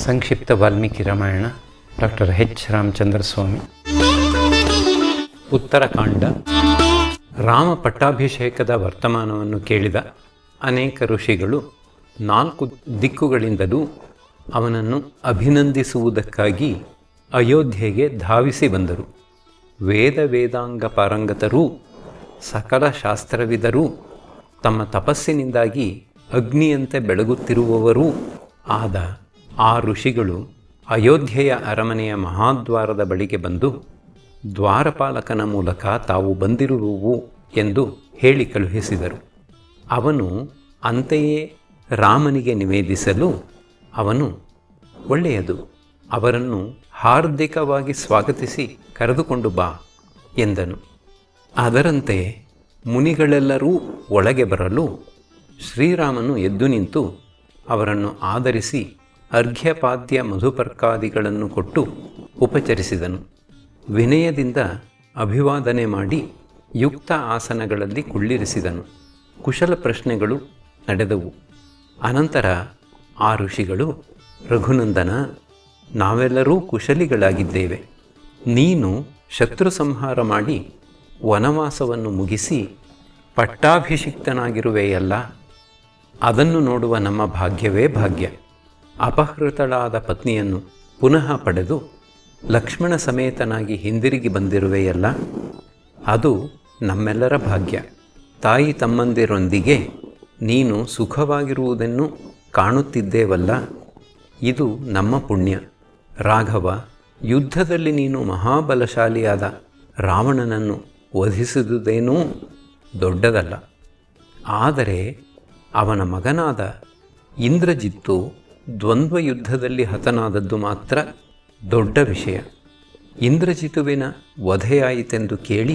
ಸಂಕ್ಷಿಪ್ತ Valmiki Ramayana doctor H Ramachandra ಸ್ವಾಮಿ. ಉತ್ತರಕಾಂಡ. ರಾಮ ಪಟ್ಟಾಭಿಷೇಕದ ವರ್ತಮಾನವನ್ನು ಕೇಳಿದ ಅನೇಕ ಋಷಿಗಳು 4 ದಿಕ್ಕುಗಳಿಂದಲೂ ಅವನನ್ನು ಅಭಿನಂದಿಸುವುದಕ್ಕಾಗಿ ಅಯೋಧ್ಯೆಗೆ ಧಾವಿಸಿ ಬಂದರು. ವೇದಾಂಗ ಪಾರಂಗತರೂ ಸಕಲ ಶಾಸ್ತ್ರವಿದರೂ ತಮ್ಮ ತಪಸ್ಸಿನಿಂದಾಗಿ ಅಗ್ನಿಯಂತೆ ಬೆಳಗುತ್ತಿರುವವರೂ ಆದ ಆ ಋಷಿಗಳು ಅಯೋಧ್ಯೆಯ ಅರಮನೆಯ ಮಹಾದ್ವಾರದ ಬಳಿಗೆ ಬಂದು ದ್ವಾರಪಾಲಕನ ಮೂಲಕ ತಾವು ಬಂದಿರುವುವು ಎಂದು ಹೇಳಿ ಕಳುಹಿಸಿದರು. ಅವನು ಅಂತೆಯೇ ರಾಮನಿಗೆ ನಿವೇದಿಸಲು ಅವನು ಒಳ್ಳೆಯದು, ಅವರನ್ನು ಹಾರ್ದಿಕವಾಗಿ ಸ್ವಾಗತಿಸಿ ಕರೆದುಕೊಂಡು ಬಾ ಎಂದನು. ಅದರಂತೆ ಮುನಿಗಳೆಲ್ಲರೂ ಒಳಗೆ ಬರಲು ಶ್ರೀರಾಮನು ಎದ್ದು ನಿಂತು ಅವರನ್ನು ಆದರಿಸಿ ಅರ್ಘ್ಯಪಾದ್ಯ ಮಧುಪರ್ಕಾದಿಗಳನ್ನು ಕೊಟ್ಟು ಉಪಚರಿಸಿದನು. ವಿನಯದಿಂದ ಅಭಿವಾದನೆ ಮಾಡಿ ಯುಕ್ತ ಆಸನಗಳಲ್ಲಿ ಕುಳ್ಳಿರಿಸಿದನು. ಕುಶಲ ಪ್ರಶ್ನೆಗಳು ನಡೆದವು. ಅನಂತರ ಆ ಋಷಿಗಳು, ರಘುನಂದನ, ನಾವೆಲ್ಲರೂ ಕುಶಲಿಗಳಾಗಿದ್ದೇವೆ. ನೀನು ಶತ್ರು ಸಂಹಾರ ಮಾಡಿ ವನವಾಸವನ್ನು ಮುಗಿಸಿ ಪಟ್ಟಾಭಿಷಿಕ್ತನಾಗಿರುವೆಯಲ್ಲ, ಅದನ್ನು ನೋಡುವ ನಮ್ಮ ಭಾಗ್ಯವೇ ಭಾಗ್ಯ. ಅಪಹೃತಳಾದ ಪತ್ನಿಯನ್ನು ಪುನಃ ಪಡೆದು ಲಕ್ಷ್ಮಣ ಸಮೇತನಾಗಿ ಹಿಂದಿರುಗಿ ಬಂದಿರುವೆಯಲ್ಲ, ಅದು ನಮ್ಮೆಲ್ಲರ ಭಾಗ್ಯ. ತಾಯಿ ತಮ್ಮಂದಿರೊಂದಿಗೆ ನೀನು ಸುಖವಾಗಿರುವುದನ್ನು ಕಾಣುತ್ತಿದ್ದೇವಲ್ಲ, ಇದು ನಮ್ಮ ಪುಣ್ಯ. ರಾಘವ, ಯುದ್ಧದಲ್ಲಿ ನೀನು ಮಹಾಬಲಶಾಲಿಯಾದ ರಾವಣನನ್ನು ವಧಿಸಿದುದೇನೂ ದೊಡ್ಡದಲ್ಲ. ಆದರೆ ಅವನ ಮಗನಾದ ಇಂದ್ರಜಿತ್ತು ದ್ವಂದ್ವ ಯುದ್ಧದಲ್ಲಿ ಹತನಾದದ್ದು ಮಾತ್ರ ದೊಡ್ಡ ವಿಷಯ. ಇಂದ್ರಜಿತುವಿನ ವಧೆಯಾಯಿತೆಂದು ಕೇಳಿ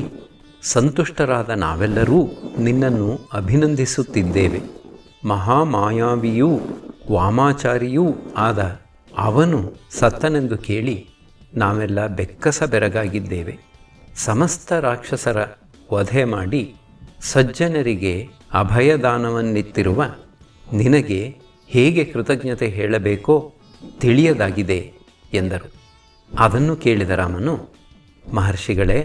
ಸಂತುಷ್ಟರಾದ ನಾವೆಲ್ಲರೂ ನಿನ್ನನ್ನು ಅಭಿನಂದಿಸುತ್ತಿದ್ದೇವೆ. ಮಹಾಮಾಯಾವಿಯೂ ವಾಮಾಚಾರಿಯೂ ಆದ ಅವನು ಸತ್ತನೆಂದು ಕೇಳಿ ನಾವೆಲ್ಲ ಬೆಕ್ಕಸ ಬೆರಗಾಗಿದ್ದೇವೆ. ಸಮಸ್ತ ರಾಕ್ಷಸರ ವಧೆ ಮಾಡಿ ಸಜ್ಜನರಿಗೆ ಅಭಯದಾನವನ್ನಿತ್ತಿರುವ ನಿನಗೆ ಹೇಗೆ ಕೃತಜ್ಞತೆ ಹೇಳಬೇಕೋ ತಿಳಿಯದಾಗಿದೆ ಎಂದರು. ಅದನ್ನು ಕೇಳಿದ ರಾಮನು, ಮಹರ್ಷಿಗಳೇ,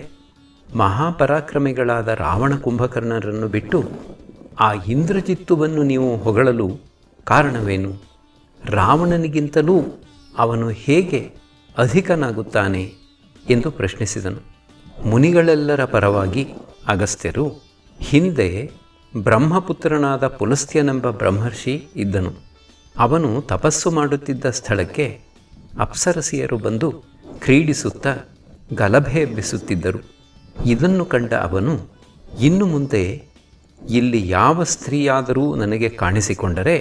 ಮಹಾಪರಾಕ್ರಮಿಗಳಾದ ರಾವಣ ಕುಂಭಕರ್ಣರನ್ನು ಬಿಟ್ಟು ಆ ಇಂದ್ರಜಿತ್ತುವನ್ನು ನೀವು ಹೊಗಳಲು ಕಾರಣವೇನು? ರಾವಣನಿಗಿಂತಲೂ ಅವನು ಹೇಗೆ ಅಧಿಕನಾಗುತ್ತಾನೆ ಎಂದು ಪ್ರಶ್ನಿಸಿದನು. ಮುನಿಗಳೆಲ್ಲರ ಪರವಾಗಿ ಅಗಸ್ತ್ಯರು, ಹಿಂದೆ ಬ್ರಹ್ಮಪುತ್ರನಾದ ಪುಲಸ್ತ್ಯನೆಂಬ ಬ್ರಹ್ಮರ್ಷಿ ಇದ್ದನು. ಅವನು ತಪಸ್ಸು ಮಾಡುತ್ತಿದ್ದ ಸ್ಥಳಕ್ಕೆ ಅಪ್ಸರಸಿಯರು ಬಂದು ಕ್ರೀಡಿಸುತ್ತಾ ಗಲಭೆ ಎಬ್ಬಿಸುತ್ತಿದ್ದರು. ಇದನ್ನು ಕಂಡ ಅವನು, ಇನ್ನು ಮುಂದೆ ಇಲ್ಲಿ ಯಾವ ಸ್ತ್ರೀಯಾದರೂ ನನಗೆ ಕಾಣಿಸಿಕೊಂಡರೆ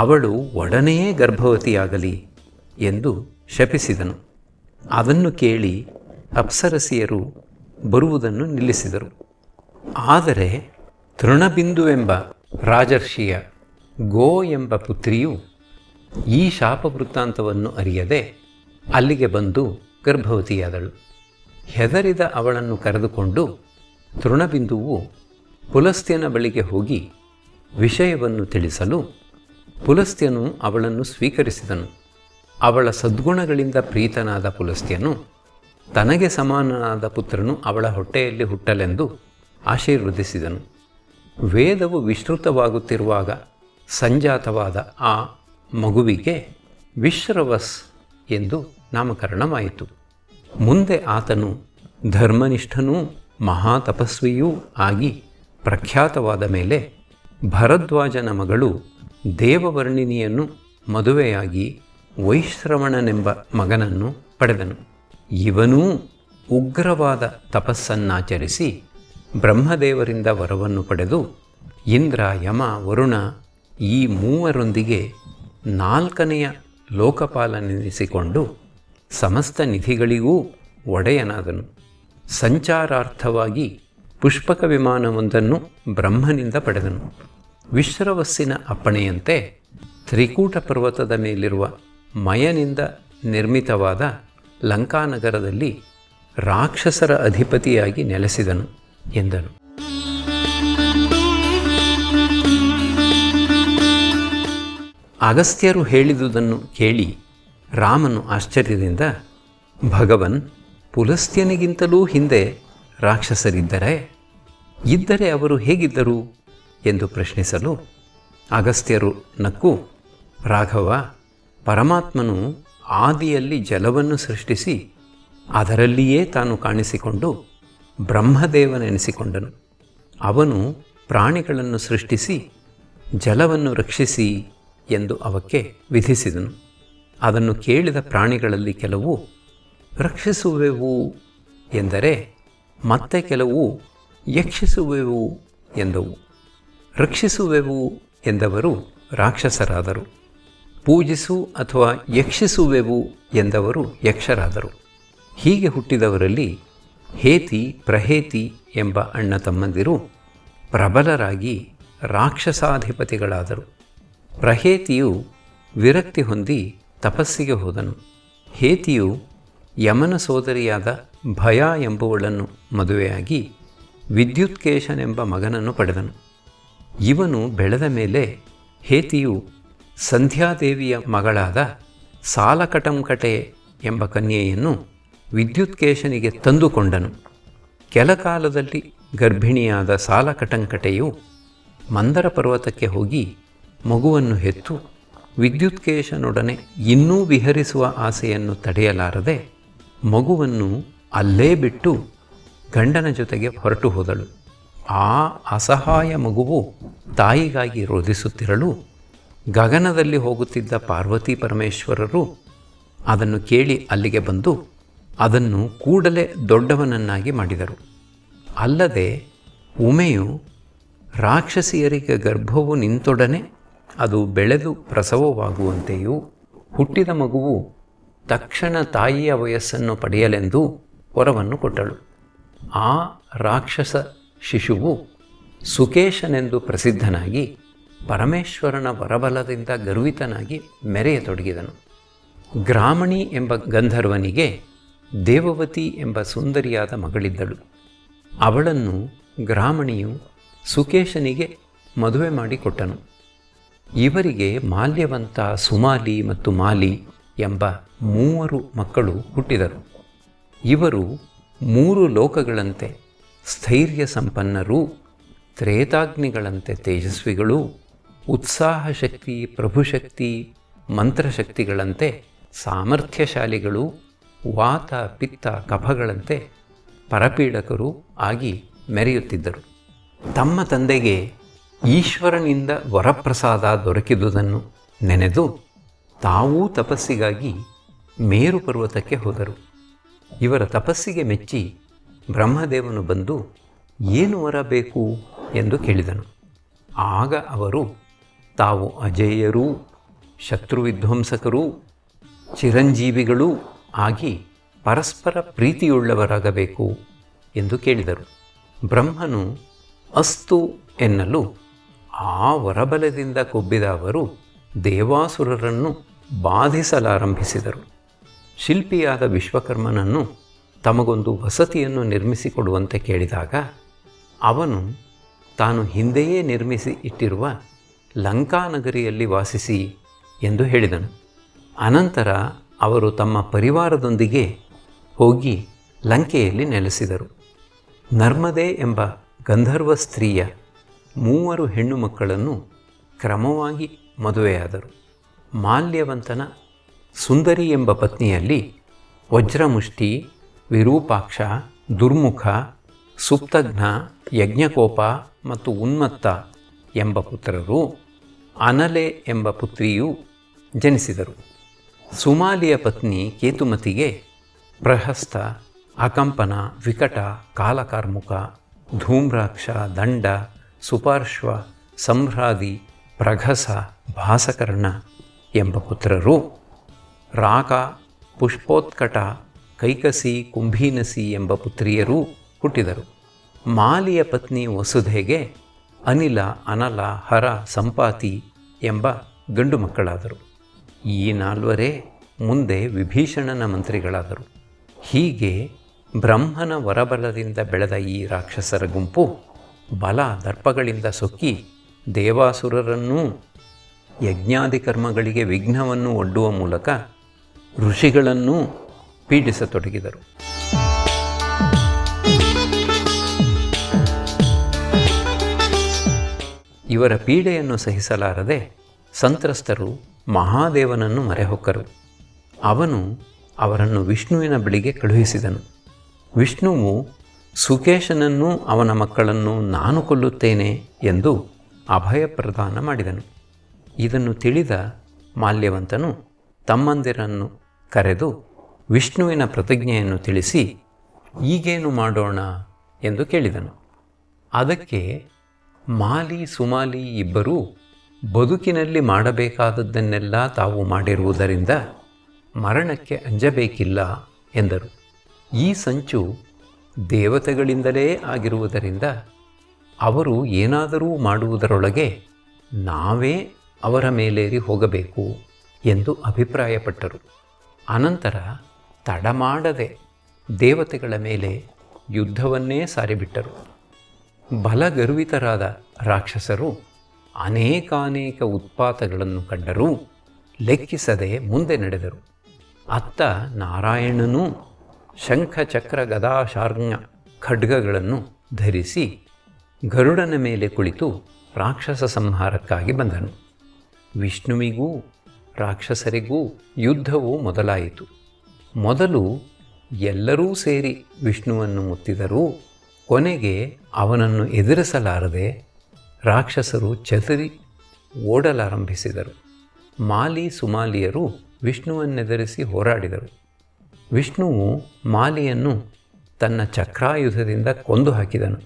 ಅವಳು ಒಡನೆಯೇ ಗರ್ಭವತಿಯಾಗಲಿ ಎಂದು ಶಪಿಸಿದನು. ಅದನ್ನು ಕೇಳಿ ಅಪ್ಸರಸಿಯರು ಬರುವುದನ್ನು ನಿಲ್ಲಿಸಿದರು. ಆದರೆ ತೃಣಬಿಂದುವೆಂಬ ರಾಜರ್ಷಿಯ ಗೋ ಎಂಬ ಪುತ್ರಿಯು ಈ ಶಾಪ ವೃತ್ತಾಂತವನ್ನು ಅರಿಯದೆ ಅಲ್ಲಿಗೆ ಬಂದು ಗರ್ಭವತಿಯಾದಳು. ಹೆದರಿದ ಅವಳನ್ನು ಕರೆದುಕೊಂಡು ತೃಣಬಿಂದುವು ಪುಲಸ್ತ್ಯನ ಬಳಿಗೆ ಹೋಗಿ ವಿಷಯವನ್ನು ತಿಳಿಸಲು ಪುಲಸ್ತ್ಯನು ಅವಳನ್ನು ಸ್ವೀಕರಿಸಿದನು. ಅವಳ ಸದ್ಗುಣಗಳಿಂದ ಪ್ರೀತನಾದ ಪುಲಸ್ತ್ಯನು ತನಗೆ ಸಮಾನನಾದ ಪುತ್ರನು ಅವಳ ಹೊಟ್ಟೆಯಲ್ಲಿ ಹುಟ್ಟಲೆಂದು ಆಶೀರ್ವದಿಸಿದನು. ವೇದವು ವಿಶ್ರುತವಾಗುತ್ತಿರುವಾಗ ಸಂಜಾತವಾದ ಆ ಮಗುವಿಗೆ ವಿಶ್ರವಸ್ ಎಂದು ನಾಮಕರಣವಾಯಿತು. ಮುಂದೆ ಆತನು ಧರ್ಮನಿಷ್ಠನೂ ಮಹಾತಪಸ್ವಿಯೂ ಆಗಿ ಪ್ರಖ್ಯಾತವಾದ ಮೇಲೆ ಭರದ್ವಾಜನ ಮಗಳು ದೇವವರ್ಣಿನಿಯನ್ನು ಮದುವೆಯಾಗಿ ವೈಶ್ರವಣನೆಂಬ ಮಗನನ್ನು ಪಡೆದನು. ಇವನೂ ಉಗ್ರವಾದ ತಪಸ್ಸನ್ನಾಚರಿಸಿ ಬ್ರಹ್ಮದೇವರಿಂದ ವರವನ್ನು ಪಡೆದು ಇಂದ್ರ, ಯಮ, ವರುಣ ಈ ಮೂವರೊಂದಿಗೆ 4ನೆಯ ಲೋಕಪಾಲನೆನಿಸಿಕೊಂಡು ಸಮಸ್ತ ನಿಧಿಗಳಿಗೂ ಒಡೆಯನಾದನು. ಸಂಚಾರಾರ್ಥವಾಗಿ ಪುಷ್ಪಕ ವಿಮಾನವೊಂದನ್ನು ಬ್ರಹ್ಮನಿಂದ ಪಡೆದನು. ವಿಶ್ರವಸ್ಸಿನ ಅಪ್ಪಣೆಯಂತೆ ತ್ರಿಕೂಟ ಪರ್ವತದ ಮೇಲಿರುವ ಮಯನಿಂದ ನಿರ್ಮಿತವಾದ ಲಂಕಾನಗರದಲ್ಲಿ ರಾಕ್ಷಸರ ಅಧಿಪತಿಯಾಗಿ ನೆಲೆಸಿದನು ಎಂದನು. ಅಗಸ್ತ್ಯರು ಹೇಳಿದುದನ್ನು ಕೇಳಿ ರಾಮನು ಆಶ್ಚರ್ಯದಿಂದ, ಭಗವನ್, ಪುಲಸ್ತ್ಯನಿಗಿಂತಲೂ ಹಿಂದೆ ರಾಕ್ಷಸರಿದ್ದರೆ ಇದ್ದರೆ ಅವರು ಹೇಗಿದ್ದರು ಎಂದು ಪ್ರಶ್ನಿಸಲು ಅಗಸ್ತ್ಯರು ನಕ್ಕು, ರಾಘವ, ಪರಮಾತ್ಮನು ಆದಿಯಲ್ಲಿ ಜಲವನ್ನು ಸೃಷ್ಟಿಸಿ ಅದರಲ್ಲಿಯೇ ತಾನು ಕಾಣಿಸಿಕೊಂಡು ಬ್ರಹ್ಮದೇವನೆನಿಸಿಕೊಂಡನು. ಅವನು ಪ್ರಾಣಿಗಳನ್ನು ಸೃಷ್ಟಿಸಿ ಜಲವನ್ನು ರಕ್ಷಿಸಿ ಎಂದು ಅವಕ್ಕೆ ವಿಧಿಸಿದನು. ಅದನ್ನು ಕೇಳಿದ ಪ್ರಾಣಿಗಳಲ್ಲಿ ಕೆಲವು ರಕ್ಷಿಸುವೆವು ಎಂದರೆ ಮತ್ತೆ ಕೆಲವು ಯಕ್ಷಿಸುವೆವು ಎಂದವು. ರಕ್ಷಿಸುವೆವು ಎಂದವರು ರಾಕ್ಷಸರಾದರು. ಪೂಜಿಸು ಅಥವಾ ಯಕ್ಷಿಸುವೆವು ಎಂದವರು ಯಕ್ಷರಾದರು. ಹೀಗೆ ಹುಟ್ಟಿದವರಲ್ಲಿ ಹೇತಿ, ಪ್ರಹೇತಿ ಎಂಬ ಅಣ್ಣ ತಮ್ಮಂದಿರು ಪ್ರಬಲರಾಗಿ ರಾಕ್ಷಸಾಧಿಪತಿಗಳಾದರು. ಪ್ರಹೇತಿಯು ವಿರಕ್ತಿ ಹೊಂದಿ ತಪಸ್ಸಿಗೆ ಹೋದನು. ಹೇತಿಯು ಯಮನ ಸೋದರಿಯಾದ ಭಯ ಎಂಬುವಳನ್ನು ಮದುವೆಯಾಗಿ ವಿದ್ಯುತ್ಕೇಶನೆಂಬ ಮಗನನ್ನು ಪಡೆದನು. ಇವನು ಬೆಳೆದ ಮೇಲೆ ಹೇತಿಯು ಸಂಧ್ಯಾದೇವಿಯ ಮಗಳಾದ ಸಾಲಕಟಂಕಟೆ ಎಂಬ ಕನ್ಯೆಯನ್ನು ವಿದ್ಯುತ್ಕೇಶನಿಗೆ ತಂದುಕೊಂಡನು. ಕೆಲಕಾಲದಲ್ಲಿ ಗರ್ಭಿಣಿಯಾದ ಸಾಲಕಟಂಕಟೆಯು ಮಂದರ ಪರ್ವತಕ್ಕೆ ಹೋಗಿ ಮಗುವನ್ನು ಹೆತ್ತು ವಿದ್ಯುತ್ಕೇಶನೊಡನೆ ಇನ್ನೂ ವಿಹರಿಸುವ ಆಸೆಯನ್ನು ತಡೆಯಲಾರದೆ ಮಗುವನ್ನು ಅಲ್ಲೇ ಬಿಟ್ಟು ಗಂಡನ ಜೊತೆಗೆ ಹೊರಟು ಹೋದಳು. ಆ ಅಸಹಾಯ ಮಗುವು ತಾಯಿಗಾಗಿ ರೋಧಿಸುತ್ತಿರಲು ಗಗನದಲ್ಲಿ ಹೋಗುತ್ತಿದ್ದ ಪಾರ್ವತಿ ಪರಮೇಶ್ವರರು ಅದನ್ನು ಕೇಳಿ ಅಲ್ಲಿಗೆ ಬಂದು ಅದನ್ನು ಕೂಡಲೇ ದೊಡ್ಡವನನ್ನಾಗಿ ಮಾಡಿದರು. ಅಲ್ಲದೆ ಉಮೆಯು ರಾಕ್ಷಸಿಯರಿಗೆ ಗರ್ಭವು ನಿಂತೊಡನೆ ಅದು ಬೆಳೆದು ಪ್ರಸವವಾಗುವಂತೆಯೂ ಹುಟ್ಟಿದ ಮಗುವು ತಕ್ಷಣ ತಾಯಿಯ ವಯಸ್ಸನ್ನು ಪಡೆಯಲೆಂದು ವರವನ್ನು ಕೊಟ್ಟಳು. ಆ ರಾಕ್ಷಸ ಶಿಶುವು ಸುಕೇಶನೆಂದು ಪ್ರಸಿದ್ಧನಾಗಿ ಪರಮೇಶ್ವರನ ವರಬಲದಿಂದ ಗರ್ವಿತನಾಗಿ ಮೆರೆಯತೊಡಗಿದನು. ಗ್ರಾಮಣಿ ಎಂಬ ಗಂಧರ್ವನಿಗೆ ದೇವವತಿ ಎಂಬ ಸುಂದರಿಯಾದ ಮಗಳಿದ್ದಳು. ಅವಳನ್ನು ಗ್ರಾಮಣಿಯು ಸುಕೇಶನಿಗೆ ಮದುವೆ ಮಾಡಿಕೊಟ್ಟನು. ಇವರಿಗೆ ಮಾಲ್ಯವಂತ, ಸುಮಾಲಿ ಮತ್ತು ಮಾಲಿ ಎಂಬ 3 ಮಕ್ಕಳು ಹುಟ್ಟಿದರು. ಇವರು 3 ಲೋಕಗಳಂತೆ ಸ್ಥೈರ್ಯ ಸಂಪನ್ನರೂ, ತ್ರೇತಾಗ್ನಿಗಳಂತೆ ತೇಜಸ್ವಿಗಳೂ, ಉತ್ಸಾಹ ಶಕ್ತಿ, ಪ್ರಭುಶಕ್ತಿ, ಮಂತ್ರಶಕ್ತಿಗಳಂತೆ ಸಾಮರ್ಥ್ಯಶಾಲಿಗಳು, ವಾತ, ಪಿತ್ತ, ಕಫಗಳಂತೆ ಪರಪೀಡಕರು ಆಗಿ ಮೆರೆಯುತ್ತಿದ್ದರು. ತಮ್ಮ ತಂದೆಗೆ ಈಶ್ವರನಿಂದ ವರಪ್ರಸಾದ ದೊರಕಿದುದನ್ನು ನೆನೆದು ತಾವೂ ತಪಸ್ಸಿಗಾಗಿ ಮೇರು ಪರ್ವತಕ್ಕೆ ಹೋದರು. ಇವರ ತಪಸ್ಸಿಗೆ ಮೆಚ್ಚಿ ಬ್ರಹ್ಮದೇವನು ಬಂದು ಏನು ವರ ಬೇಕು ಎಂದು ಕೇಳಿದನು. ಆಗ ಅವರು ತಾವು ಅಜೇಯರೂ, ಶತ್ರುವಿಧ್ವಂಸಕರೂ, ಚಿರಂಜೀವಿಗಳೂ ಆಗಿ ಪರಸ್ಪರ ಪ್ರೀತಿಯುಳ್ಳವರಾಗಬೇಕು ಎಂದು ಕೇಳಿದರು. ಬ್ರಹ್ಮನು ಅಸ್ತು ಎನ್ನಲು ಆ ವರಬಲದಿಂದ ಕೊಬ್ಬಿದ ಅವರು ದೇವಾಸುರರನ್ನು ಬಾಧಿಸಲಾರಂಭಿಸಿದರು. ಶಿಲ್ಪಿಯಾದ ವಿಶ್ವಕರ್ಮನನ್ನು ತಮಗೊಂದು ವಸತಿಯನ್ನು ನಿರ್ಮಿಸಿಕೊಡುವಂತೆ ಕೇಳಿದಾಗ ಅವನು ತಾನು ಹಿಂದೆಯೇ ನಿರ್ಮಿಸಿ ಇಟ್ಟಿರುವ ಲಂಕಾನಗರಿಯಲ್ಲಿ ವಾಸಿಸಿ ಎಂದು ಹೇಳಿದನು. ಅನಂತರ ಅವರು ತಮ್ಮ ಪರಿವಾರದೊಂದಿಗೆ ಹೋಗಿ ಲಂಕೆಯಲ್ಲಿ ನೆಲೆಸಿದರು. ನರ್ಮದೆ ಎಂಬ ಗಂಧರ್ವ ಸ್ತ್ರೀಯ 3 ಹೆಣ್ಣು ಮಕ್ಕಳನ್ನು ಕ್ರಮವಾಗಿ ಮದುವೆಯಾದರು. ಮಾಲ್ಯವಂತನ ಸುಂದರಿ ಎಂಬ ಪತ್ನಿಯಲ್ಲಿ ವಜ್ರಮುಷ್ಟಿ, ವಿರೂಪಾಕ್ಷ, ದುರ್ಮುಖ, ಸುಪ್ತಘ್ನ, ಯಜ್ಞಕೋಪ ಮತ್ತು ಉನ್ಮತ್ತ ಎಂಬ ಪುತ್ರರು, ಅನಲೆ ಎಂಬ ಪುತ್ರಿಯೂ ಜನಿಸಿದರು. ಸುಮಾಲಿಯ ಪತ್ನಿ ಕೇತುಮತಿಗೆ ಪ್ರಹಸ್ತ, ಅಕಂಪನ, ವಿಕಟ, ಕಾಲಕಾರ್ಮುಕ, ಧೂಮ್ರಾಕ್ಷ, ದಂಡ, ಸುಪಾರ್ಶ್ವ, ಸಂಭ್ರಾದಿ, ಪ್ರಘಸ, ಭಾಸಕರ್ಣ ಎಂಬ ಪುತ್ರರು, ರಾಕ, ಪುಷ್ಪೋತ್ಕಟ, ಕೈಕಸಿ, ಕುಂಭೀನಸಿ ಎಂಬ ಪುತ್ರಿಯರೂ ಹುಟ್ಟಿದರು. ಮಾಲಿಯ ಪತ್ನಿ ವಸುಧೆಗೆ ಅನಿಲ, ಅನಲ, ಹರ, ಸಂಪಾತಿ ಎಂಬ ಗಂಡು ಮಕ್ಕಳಾದರು. ಈ 4 ಮುಂದೆ ವಿಭೀಷಣನ ಮಂತ್ರಿಗಳಾದರು. ಹೀಗೆ ಬ್ರಹ್ಮನ ವರಬಲದಿಂದ ಬೆಳೆದ ಈ ರಾಕ್ಷಸರ ಗುಂಪು ಬಲ ದರ್ಪಗಳಿಂದ ಸೊಕ್ಕಿ ದೇವಾಸುರರನ್ನೂ ಯಜ್ಞಾದಿ ಕರ್ಮಗಳಿಗೆ ವಿಘ್ನವನ್ನು ಒಡ್ಡುವ ಮೂಲಕ ಋಷಿಗಳನ್ನೂ ಪೀಡಿಸತೊಡಗಿದರು. ಇವರ ಪೀಡೆಯನ್ನು ಸಹಿಸಲಾರದೆ ಸಂತ್ರಸ್ತರು ಮಹಾದೇವನನ್ನು ಮೊರೆಹೊಕ್ಕರು. ಅವನು ಅವರನ್ನು ವಿಷ್ಣುವಿನ ಬಳಿಗೆ ಕಳುಹಿಸಿದನು. ವಿಷ್ಣುವು ಸುಕೇಶನನ್ನೂ ಅವನ ಮಕ್ಕಳನ್ನು ನಾನು ಕೊಲ್ಲುತ್ತೇನೆ ಎಂದು ಅಭಯ ಪ್ರದಾನ ಮಾಡಿದನು. ಇದನ್ನು ತಿಳಿದ ಮಾಲ್ಯವಂತನು ತಮ್ಮಂದಿರನ್ನು ಕರೆದು ವಿಷ್ಣುವಿನ ಪ್ರತಿಜ್ಞೆಯನ್ನು ತಿಳಿಸಿ, ಈಗೇನು ಮಾಡೋಣ ಎಂದು ಕೇಳಿದನು. ಅದಕ್ಕೆ ಮಾಲಿ ಸುಮಾಲಿ ಇಬ್ಬರೂ ಬದುಕಿನಲ್ಲಿ ಮಾಡಬೇಕಾದದ್ದನ್ನೆಲ್ಲ ತಾವು ಮಾಡಿರುವುದರಿಂದ ಮರಣಕ್ಕೆ ಅಂಜಬೇಕಿಲ್ಲ ಎಂದರು. ಈ ಸಂಚು ದೇವತೆಗಳಿಂದಲೇ ಆಗಿರುವುದರಿಂದ ಅವರು ಏನಾದರೂ ಮಾಡುವುದರೊಳಗೆ ನಾವೇ ಅವರ ಮೇಲೇರಿ ಹೋಗಬೇಕು ಎಂದು ಅಭಿಪ್ರಾಯಪಟ್ಟರು. ಅನಂತರ ತಡಮಾಡದೆ ದೇವತೆಗಳ ಮೇಲೆ ಯುದ್ಧವನ್ನೇ ಸಾರಿಬಿಟ್ಟರು. ಬಲಗರ್ವಿತರಾದ ರಾಕ್ಷಸರು ಅನೇಕಾನೇಕ ಉತ್ಪಾತಗಳನ್ನು ಕಂಡರೂ ಲೆಕ್ಕಿಸದೆ ಮುಂದೆ ನಡೆದರು. ಅತ್ತ ನಾರಾಯಣನೂ ಶಂಖ ಚಕ್ರ ಗದಾ ಶಾರ್ಂಗ ಖಡ್ಗಗಳನ್ನು ಧರಿಸಿ ಗರುಡನ ಮೇಲೆ ಕುಳಿತು ರಾಕ್ಷಸ ಸಂಹಾರಕ್ಕಾಗಿ ಬಂದನು. ವಿಷ್ಣುವಿಗೂ ರಾಕ್ಷಸರಿಗೂ ಯುದ್ಧವು ಮೊದಲಾಯಿತು. ಮೊದಲು ಎಲ್ಲರೂ ಸೇರಿ ವಿಷ್ಣುವನ್ನು ಮುತ್ತಿದರೂ ಕೊನೆಗೆ ಅವನನ್ನು ಎದುರಿಸಲಾರದೆ ರಾಕ್ಷಸರು ಚದುರಿ ಓಡಲಾರಂಭಿಸಿದರು. ಮಾಲಿ ಸುಮಾಲಿಯರು ವಿಷ್ಣುವನ್ನೆದುರಿಸಿ ಹೋರಾಡಿದರು. ವಿಷ್ಣುವು ಮಾಲಿಯನ್ನು ತನ್ನ ಚಕ್ರಾಯುಧದಿಂದ ಕೊಂದು ಹಾಕಿದನು.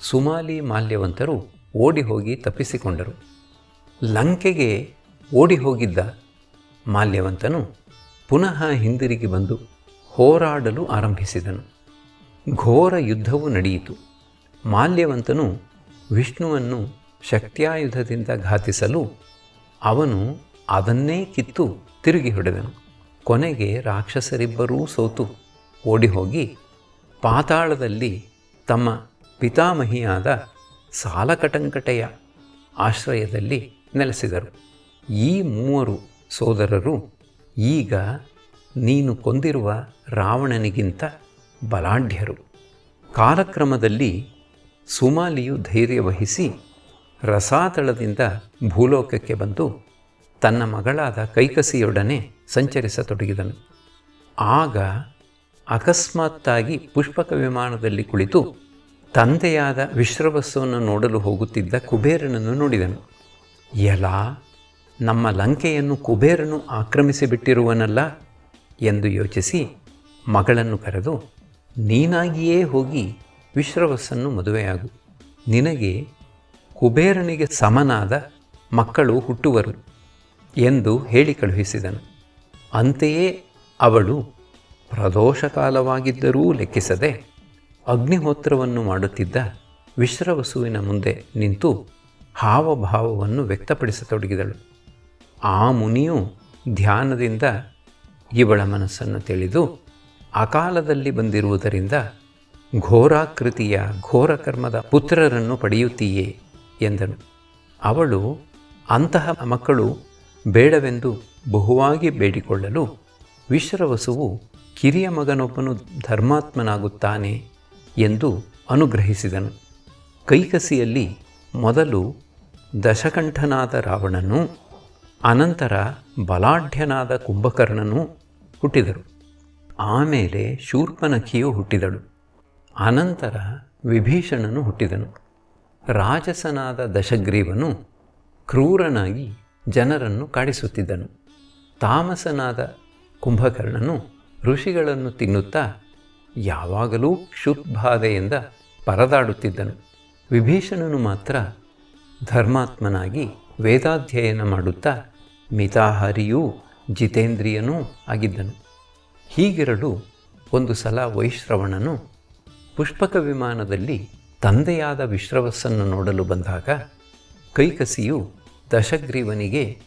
ಸುಮಾಲಿ ಮಾಲ್ಯವಂತರು ಓಡಿ ಹೋಗಿ ತಪ್ಪಿಸಿಕೊಂಡರು. ಲಂಕೆಗೆ ಓಡಿ ಹೋಗಿದ್ದ ಮಾಲ್ಯವಂತನು ಪುನಃ ಹಿಂದಿರುಗಿ ಬಂದು ಹೋರಾಡಲು ಆರಂಭಿಸಿದನು. ಘೋರ ಯುದ್ಧವು ನಡೆಯಿತು. ಮಾಲ್ಯವಂತನು ವಿಷ್ಣುವನ್ನು ಶಕ್ತ್ಯಾಯುಧದಿಂದ ಘಾತಿಸಲು ಅವನು ಅದನ್ನೇ ಕಿತ್ತು ತಿರುಗಿ ಹೊಡೆದನು. ಕೊನೆಗೆ ರಾಕ್ಷಸರಿಬ್ಬರೂ ಸೋತು ಓಡಿಹೋಗಿ ಪಾತಾಳದಲ್ಲಿ ತಮ್ಮ ಪಿತಾಮಹಿಯಾದ ಸಾಲಕಟಂಕಟೆಯ ಆಶ್ರಯದಲ್ಲಿ ನೆಲೆಸಿದರು. ಈ ಮೂವರು ಸೋದರರು ಈಗ ನೀನು ಕೊಂದಿರುವ ರಾವಣನಿಗಿಂತ ಬಲಾಢ್ಯರು. ಕಾಲಕ್ರಮದಲ್ಲಿ ಸುಮಾಲಿಯು ಧೈರ್ಯವಹಿಸಿ ರಸಾತಳದಿಂದ ಭೂಲೋಕಕ್ಕೆ ಬಂದು ತನ್ನ ಮಗಳಾದ ಕೈಕಸಿಯೊಡನೆ ಸಂಚರಿಸತೊಡಗಿದನು. ಆಗ ಅಕಸ್ಮಾತ್ತಾಗಿ ಪುಷ್ಪಕ ವಿಮಾನದಲ್ಲಿ ಕುಳಿತು ತಂದೆಯಾದ ವಿಶ್ರವಸ್ಸುವನ್ನು ನೋಡಲು ಹೋಗುತ್ತಿದ್ದ ಕುಬೇರನನ್ನು ನೋಡಿದನು. ಎಲಾ, ನಮ್ಮ ಲಂಕೆಯನ್ನು ಕುಬೇರನು ಆಕ್ರಮಿಸಿಬಿಟ್ಟಿರುವನಲ್ಲ ಎಂದು ಯೋಚಿಸಿ ಮಗಳನ್ನು ಕರೆದು, ನೀನಾಗಿಯೇ ಹೋಗಿ ವಿಶ್ರವಸ್ಸನ್ನು ಮದುವೆಯಾಗು, ನಿನಗೆ ಕುಬೇರನಿಗೆ ಸಮನಾದ ಮಕ್ಕಳು ಹುಟ್ಟುವರು ಎಂದು ಹೇಳಿ ಕಳುಹಿಸಿದನು. ಅಂತೆಯೇ ಅವಳು ಪ್ರದೋಷ ಕಾಲವಾಗಿದ್ದರೂ ಲೆಕ್ಕಿಸದೆ ಅಗ್ನಿಹೋತ್ರವನ್ನು ಮಾಡುತ್ತಿದ್ದ ವಿಶ್ರವಸುವಿನ ಮುಂದೆ ನಿಂತು ಹಾವಭಾವವನ್ನು ವ್ಯಕ್ತಪಡಿಸತೊಡಗಿದಳು. ಆ ಮುನಿಯು ಧ್ಯಾನದಿಂದ ಇವಳ ಮನಸ್ಸನ್ನು ತಿಳಿದು, ಅಕಾಲದಲ್ಲಿ ಬಂದಿರುವುದರಿಂದ ಘೋರಾಕೃತಿಯ ಘೋರಕರ್ಮದ ಪುತ್ರರನ್ನು ಪಡೆಯುತ್ತೀಯೇ ಎಂದನು. ಅವಳು ಅಂತಹ ಮಕ್ಕಳು ಬೇಡವೆಂದು ಬಹುವಾಗಿ ಬೇಡಿಕೊಳ್ಳಲು ವಿಶ್ರವಸುವು ಕಿರಿಯ ಮಗನೊಬ್ಬನು ಧರ್ಮಾತ್ಮನಾಗುತ್ತಾನೆ ಎಂದು ಅನುಗ್ರಹಿಸಿದನು. ಕೈಕಸಿಯಲ್ಲಿ ಮೊದಲು ದಶಕಂಠನಾದ ರಾವಣನು, ಅನಂತರ ಬಲಾಢ್ಯನಾದ ಕುಂಭಕರ್ಣನು ಹುಟ್ಟಿದರು. ಆಮೇಲೆ ಶೂರ್ಪನಖಿಯು ಹುಟ್ಟಿದಳು. ಅನಂತರ ವಿಭೀಷಣನು ಹುಟ್ಟಿದನು. ರಾಜಸನಾದ ದಶಗ್ರೀವನು ಕ್ರೂರನಾಗಿ ಜನರನ್ನು ಕಾಡಿಸುತ್ತಿದ್ದನು. ತಾಮಸನಾದ ಕುಂಭಕರ್ಣನು ಋಷಿಗಳನ್ನು ತಿನ್ನುತ್ತಾ ಯಾವಾಗಲೂ ಕ್ಷುತ್ಬಾಧೆಯಿಂದ ಪರದಾಡುತ್ತಿದ್ದನು. ವಿಭೀಷಣನು ಮಾತ್ರ ಧರ್ಮಾತ್ಮನಾಗಿ ವೇದಾಧ್ಯಯನ ಮಾಡುತ್ತಾ ಮಿತಾಹಾರಿಯೂ ಜಿತೇಂದ್ರಿಯನೂ ಆಗಿದ್ದನು. ಹೀಗಿರಲು ಒಂದು ಸಲ ವೈಶ್ರವಣನು ಪುಷ್ಪಕ ವಿಮಾನದಲ್ಲಿ ತಂದೆಯಾದ ವಿಶ್ರವಸ್ಸನ್ನು ನೋಡಲು ಬಂದಾಗ ಕೈಕಸಿಯು ದಶಗ್ರೀವನಿಗೆ,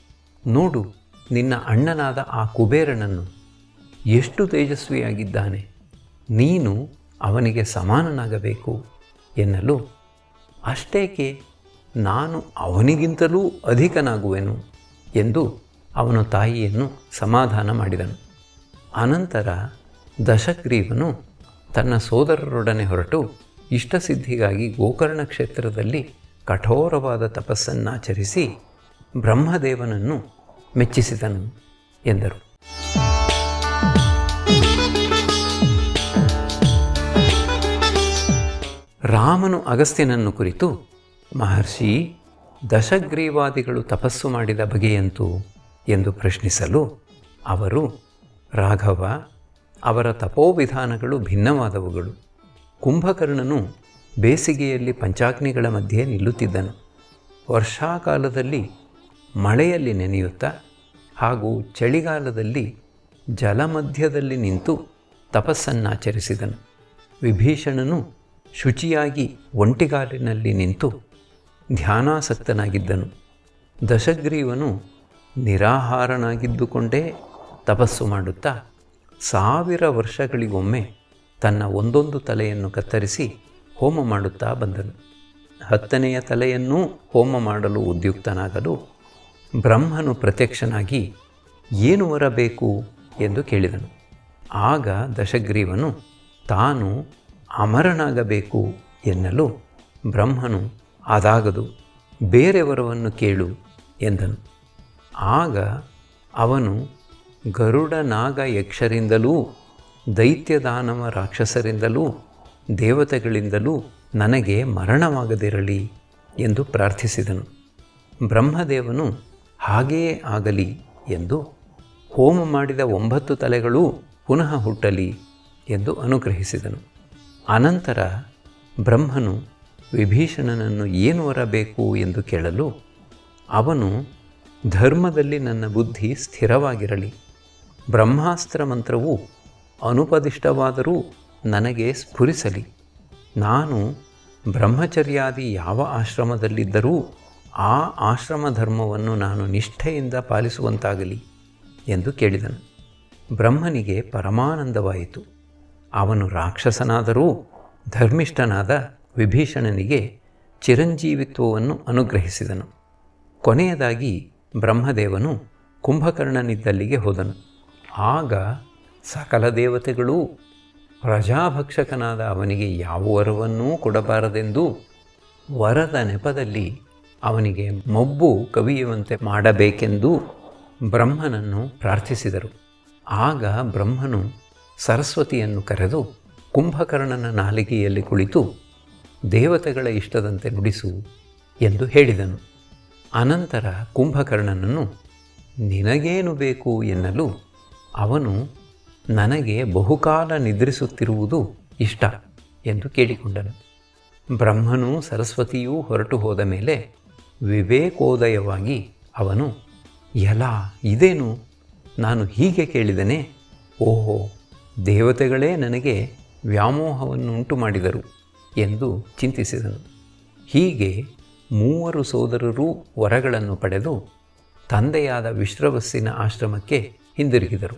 ನೋಡು, ನಿನ್ನ ಅಣ್ಣನಾದ ಆ ಕುಬೇರನನ್ನು, ಎಷ್ಟು ತೇಜಸ್ವಿಯಾಗಿದ್ದಾನೆ, ನೀನು ಅವನಿಗೆ ಸಮಾನನಾಗಬೇಕು ಎನ್ನಲು, ಅಷ್ಟೇಕೆ, ನಾನು ಅವನಿಗಿಂತಲೂ ಅಧಿಕನಾಗುವೆನು ಎಂದು ಅವನು ತಾಯಿಯನ್ನು ಸಮಾಧಾನ ಮಾಡಿದನು. ಅನಂತರ ದಶಗ್ರೀವನು ತನ್ನ ಸೋದರರೊಡನೆ ಹೊರಟು ಇಷ್ಟಸಿದ್ಧಿಗಾಗಿ ಗೋಕರ್ಣ ಕ್ಷೇತ್ರದಲ್ಲಿ ಕಠೋರವಾದ ತಪಸ್ಸನ್ನಾಚರಿಸಿ ಬ್ರಹ್ಮದೇವನನ್ನು ಮೆಚ್ಚಿಸಿದನು ಎಂದರು. ರಾಮನು ಅಗಸ್ತ್ಯನನ್ನು ಕುರಿತು, ಮಹರ್ಷಿ, ದಶಗ್ರೀವಾದಿಗಳು ತಪಸ್ಸು ಮಾಡಿದ ಬಗೆಯಂತೂ ಎಂದು ಪ್ರಶ್ನಿಸಲು ಅವರು, ರಾಘವ, ಅವರ ತಪೋವಿಧಾನಗಳು ಭಿನ್ನವಾದವುಗಳು. ಕುಂಭಕರ್ಣನು ಬೇಸಿಗೆಯಲ್ಲಿ ಪಂಚಾಗ್ನಿಗಳ ಮಧ್ಯೆ ನಿಲ್ಲುತ್ತಿದ್ದನು. ವರ್ಷಾಕಾಲದಲ್ಲಿ ಮಳೆಯಲ್ಲಿ ನೆನೆಯುತ್ತಾ ಹಾಗೂ ಚಳಿಗಾಲದಲ್ಲಿ ಜಲಮಧ್ಯದಲ್ಲಿ ನಿಂತು ತಪಸ್ಸನ್ನಾಚರಿಸಿದನು. ವಿಭೀಷಣನು ಶುಚಿಯಾಗಿ ಒಂಟಿಗಾಲಿನಲ್ಲಿ ನಿಂತು ಧ್ಯಾನಾಸಕ್ತನಾಗಿದ್ದನು. ದಶಗ್ರೀವನು ನಿರಾಹಾರನಾಗಿದ್ದುಕೊಂಡೇ ತಪಸ್ಸು ಮಾಡುತ್ತಾ 1000 ವರ್ಷಗಳಿಗೊಮ್ಮೆ ತನ್ನ ಒಂದೊಂದು ತಲೆಯನ್ನು ಕತ್ತರಿಸಿ ಹೋಮ ಮಾಡುತ್ತಾ ಬಂದನು. 10ನೆಯ ತಲೆಯನ್ನೂ ಹೋಮ ಮಾಡಲು ಉದ್ಯುಕ್ತನಾಗಲು ಬ್ರಹ್ಮನು ಪ್ರತ್ಯಕ್ಷನಾಗಿ ಏನು ವರ ಬೇಕು ಎಂದು ಕೇಳಿದನು. ಆಗ ದಶಗ್ರೀವನು ತಾನು ಅಮರನಾಗಬೇಕು ಎನ್ನಲು ಬ್ರಹ್ಮನು, ಅದಾಗದು, ಬೇರೆ ವರವನ್ನು ಕೇಳು ಎಂದನು. ಆಗ ಅವನು ಗರುಡ ನಾಗ ಯಕ್ಷರಿಂದಲೂ ದೈತ್ಯದಾನವ ರಾಕ್ಷಸರಿಂದಲೂ ದೇವತೆಗಳಿಂದಲೂ ನನಗೆ ಮರಣವಾಗದಿರಲಿ ಎಂದು ಪ್ರಾರ್ಥಿಸಿದನು. ಬ್ರಹ್ಮದೇವನು ಹಾಗೆಯೇ ಆಗಲಿ ಎಂದು ಹೋಮ ಮಾಡಿದ 9 ತಲೆಗಳೂ ಪುನಃ ಹುಟ್ಟಲಿ ಎಂದು ಅನುಗ್ರಹಿಸಿದನು. ಅನಂತರ ಬ್ರಹ್ಮನು ವಿಭೀಷಣನನ್ನು ಏನು ವರ ಬೇಕು ಎಂದು ಕೇಳಲು ಅವನು, ಧರ್ಮದಲ್ಲಿ ನನ್ನ ಬುದ್ಧಿ ಸ್ಥಿರವಾಗಿರಲಿ, ಬ್ರಹ್ಮಾಸ್ತ್ರ ಮಂತ್ರವು ಅನುಪದಿಷ್ಟವಾದರೂ ನನಗೆ ಸ್ಫುರಿಸಲಿ, ನಾನು ಬ್ರಹ್ಮಚರ್ಯಾದಿ ಯಾವ ಆಶ್ರಮದಲ್ಲಿದ್ದರೂ ಆ ಆಶ್ರಮ ಧರ್ಮವನ್ನು ನಾನು ನಿಷ್ಠೆಯಿಂದ ಪಾಲಿಸುವಂತಾಗಲಿ ಎಂದು ಕೇಳಿದನು. ಬ್ರಹ್ಮನಿಗೆ ಪರಮಾನಂದವಾಯಿತು. ಅವನು ರಾಕ್ಷಸನಾದರೂ ಧರ್ಮಿಷ್ಠನಾದ ವಿಭೀಷಣನಿಗೆ ಚಿರಂಜೀವಿತ್ವವನ್ನು ಅನುಗ್ರಹಿಸಿದನು. ಕೊನೆಯದಾಗಿ ಬ್ರಹ್ಮದೇವನು ಕುಂಭಕರ್ಣನಿದ್ದಲ್ಲಿಗೆ ಹೋದನು. ಆಗ ಸಕಲ ದೇವತೆಗಳೂ ಪ್ರಜಾಭಕ್ಷಕನಾದ ಅವನಿಗೆ ಯಾವ ವರವನ್ನೂ ಕೊಡಬಾರದೆಂದು ವರದ ನೆಪದಲ್ಲಿ ಅವನಿಗೆ ಮೊಬ್ಬು ಕವಿಯುವಂತೆ ಮಾಡಬೇಕೆಂದು ಬ್ರಹ್ಮನನ್ನು ಪ್ರಾರ್ಥಿಸಿದರು. ಆಗ ಬ್ರಹ್ಮನು ಸರಸ್ವತಿಯನ್ನು ಕರೆದು ಕುಂಭಕರ್ಣನ ನಾಲಿಗೆಯಲ್ಲಿ ಕುಳಿತು ದೇವತೆಗಳ ಇಷ್ಟದಂತೆ ನುಡಿಸು ಎಂದು ಹೇಳಿದನು. ಅನಂತರ ಕುಂಭಕರ್ಣನನ್ನು ನಿನಗೇನು ಬೇಕು ಎನ್ನಲು ಅವನು, ನನಗೆ ಬಹುಕಾಲ ನಿದ್ರಿಸುತ್ತಿರುವುದು ಇಷ್ಟ ಎಂದು ಕೇಳಿಕೊಂಡನು. ಬ್ರಹ್ಮನೂ ಸರಸ್ವತಿಯೂ ಹೊರಟು ಹೋದ ಮೇಲೆ ವಿವೇಕೋದಯವಾಗಿ ಅವನು, ಎಲಾ ಇದೇನು, ನಾನು ಹೀಗೆ ಕೇಳಿದನೆ, ಓಹೋ, ದೇವತೆಗಳೇ ನನಗೆ ವ್ಯಾಮೋಹವನ್ನುಂಟು ಮಾಡಿದರು ಎಂದು ಚಿಂತಿಸಿದನು. ಹೀಗೆ 3 ಸೋದರರೂ ವರಗಳನ್ನು ಪಡೆದು ತಂದೆಯಾದ ವಿಶ್ರವಸ್ಸಿನ ಆಶ್ರಮಕ್ಕೆ ಹಿಂದಿರುಗಿದರು.